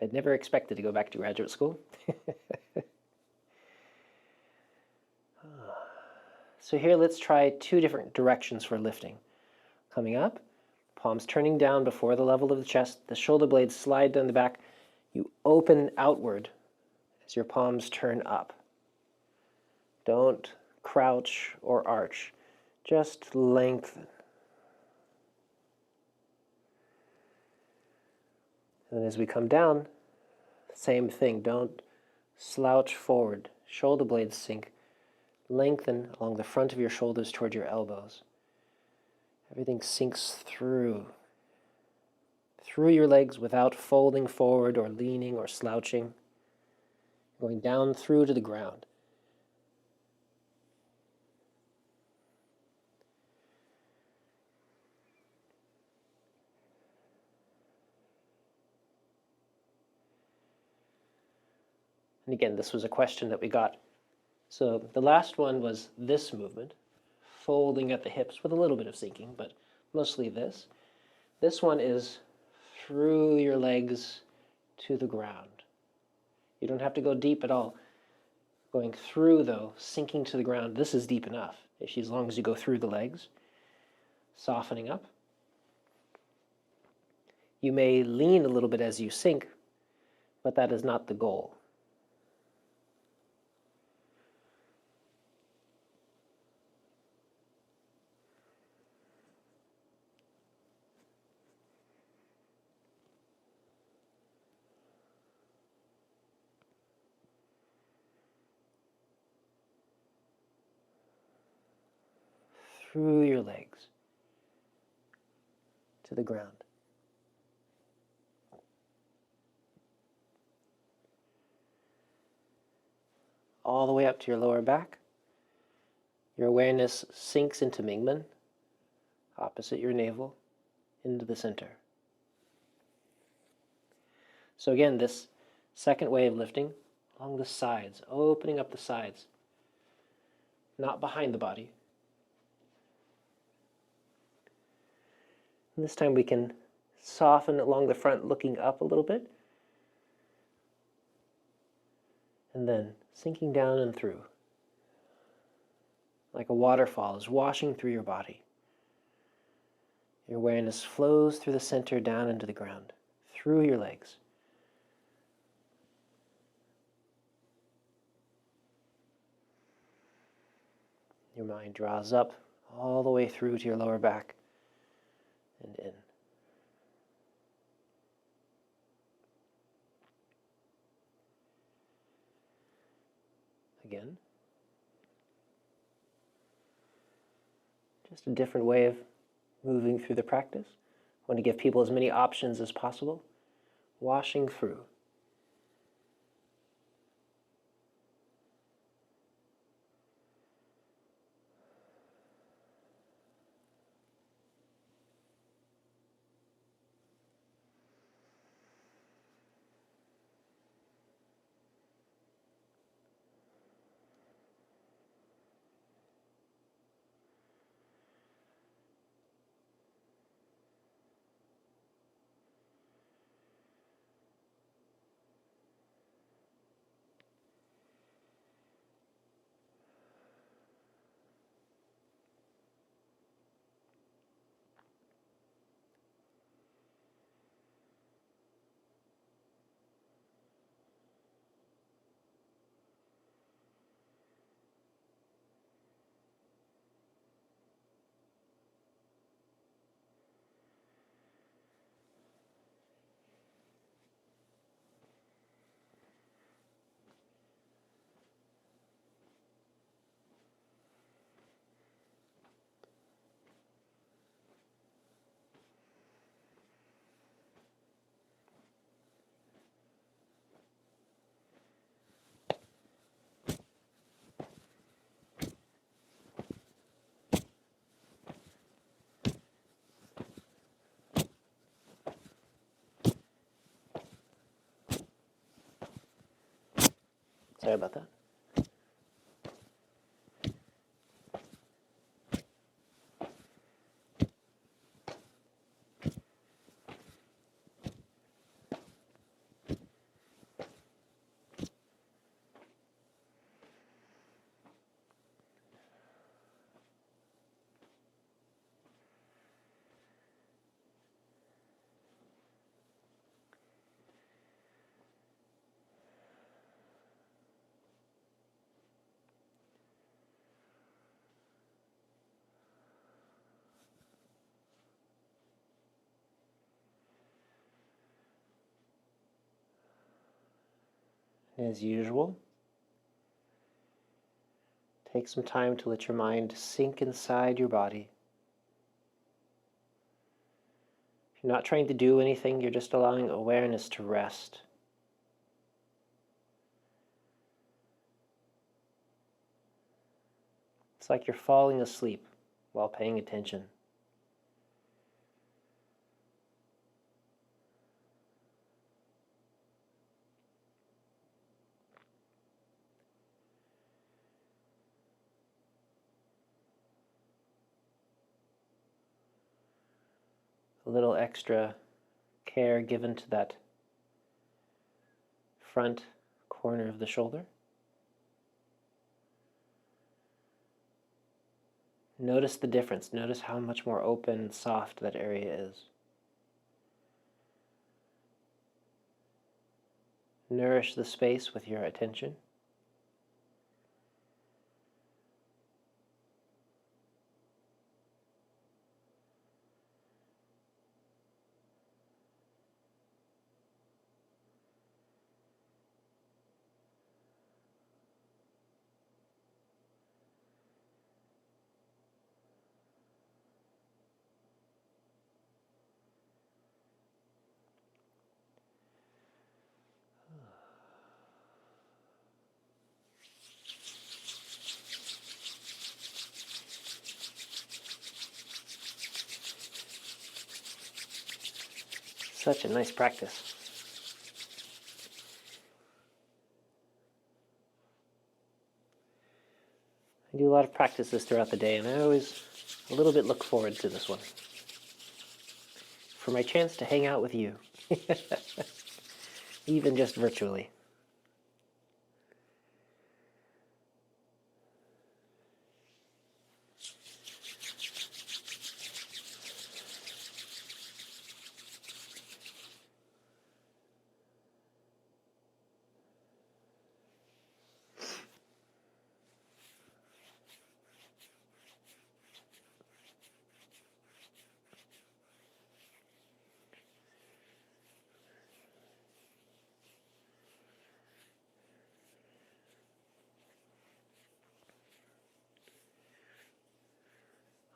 Speaker 1: I'd never expected to go back to graduate school. So here, let's try 2 different directions for lifting. Coming up, palms turning down before the level of the chest, the shoulder blades slide down the back. You open outward as your palms turn up. Don't crouch or arch, just lengthen. And as we come down, same thing, don't slouch forward. Shoulder blades sink. Lengthen along the front of your shoulders toward your elbows. Everything sinks through your legs without folding forward or leaning or slouching. Going down through to the ground. And again, this was a question that we got. So the last one was this movement, folding at the hips with a little bit of sinking, but mostly this. This one is through your legs to the ground. You don't have to go deep at all. Going through, though, sinking to the ground, this is deep enough, as long as you go through the legs. Softening up. You may lean a little bit as you sink, but that is not the goal. Through your legs to the ground. All the way up to your lower back. Your awareness sinks into Mingmen, opposite your navel, into the center. So again, this second way of lifting along the sides, opening up the sides, not behind the body. And this time we can soften along the front, looking up a little bit, and then sinking down and through. Like a waterfall is washing through your body. Your awareness flows through the center down into the ground, through your legs. Your mind draws up all the way through to your lower back and in. Again. Just a different way of moving through the practice. I want to give people as many options as possible. Washing through. Sorry about that. As usual, take some time to let your mind sink inside your body. If you're not trying to do anything, you're just allowing awareness to rest. It's like you're falling asleep while paying attention. A little extra care given to that front corner of the shoulder. Notice the difference. Notice how much more open and soft that area is. Nourish the space with your attention. Such a nice practice. I do a lot of practices throughout the day, and I always a little bit look forward to this one. For my chance to hang out with you. Even just virtually.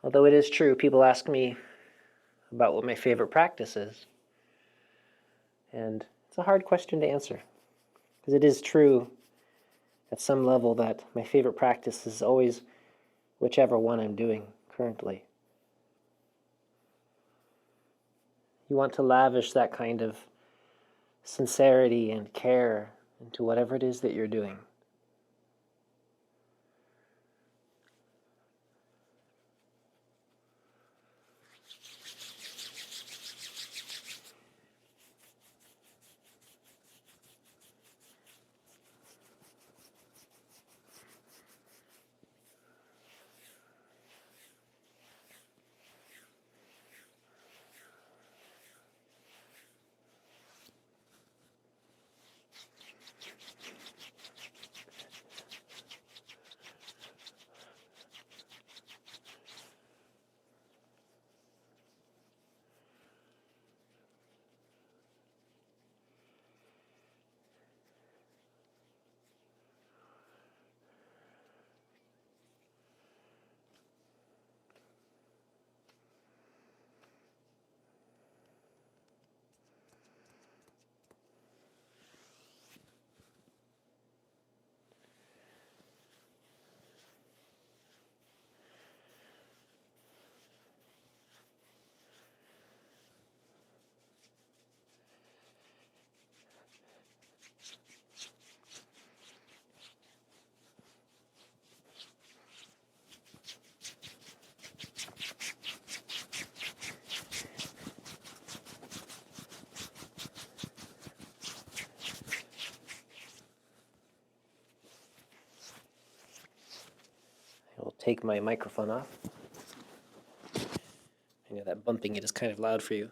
Speaker 1: Although it is true, people ask me about what my favorite practice is. And it's a hard question to answer. Because it is true at some level that my favorite practice is always whichever one I'm doing currently. You want to lavish that kind of sincerity and care into whatever it is that you're doing. take my microphone off. I know that bumping it is kind of loud for you.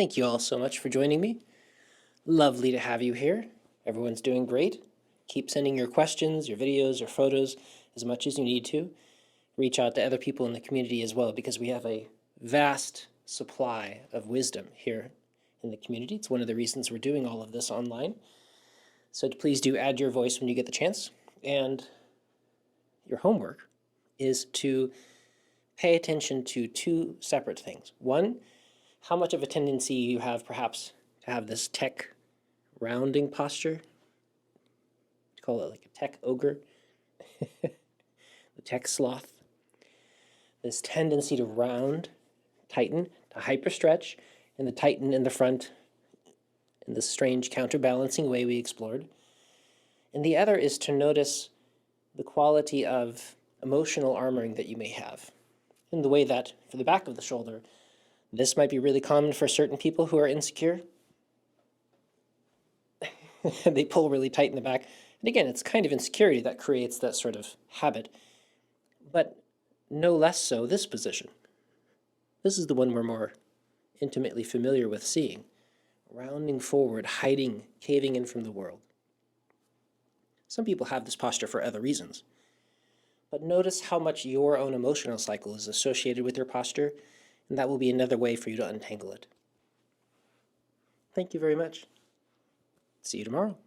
Speaker 1: Thank you all so much for joining me. Lovely to have you here. Everyone's doing great. Keep sending your questions, your videos, your photos as much as you need to. Reach out to other people in the community as well, because we have a vast supply of wisdom here in the community. It's one of the reasons we're doing all of this online. So please do add your voice when you get the chance. And your homework is to pay attention to two separate things. One, how much of a tendency you have perhaps to have this tech rounding posture. We call it like a tech ogre, the tech sloth. This tendency to round, tighten, to hyperstretch, and the tighten in the front in this strange counterbalancing way we explored. And the other is to notice the quality of emotional armoring that you may have. In the way that, for the back of the shoulder, this might be really common for certain people who are insecure. They pull really tight in the back. And again, it's kind of insecurity that creates that sort of habit. But no less so this position. This is the one we're more intimately familiar with seeing. Rounding forward, hiding, caving in from the world. Some people have this posture for other reasons. But notice how much your own emotional cycle is associated with your posture, and that will be another way for you to untangle it. Thank you very much. See you tomorrow.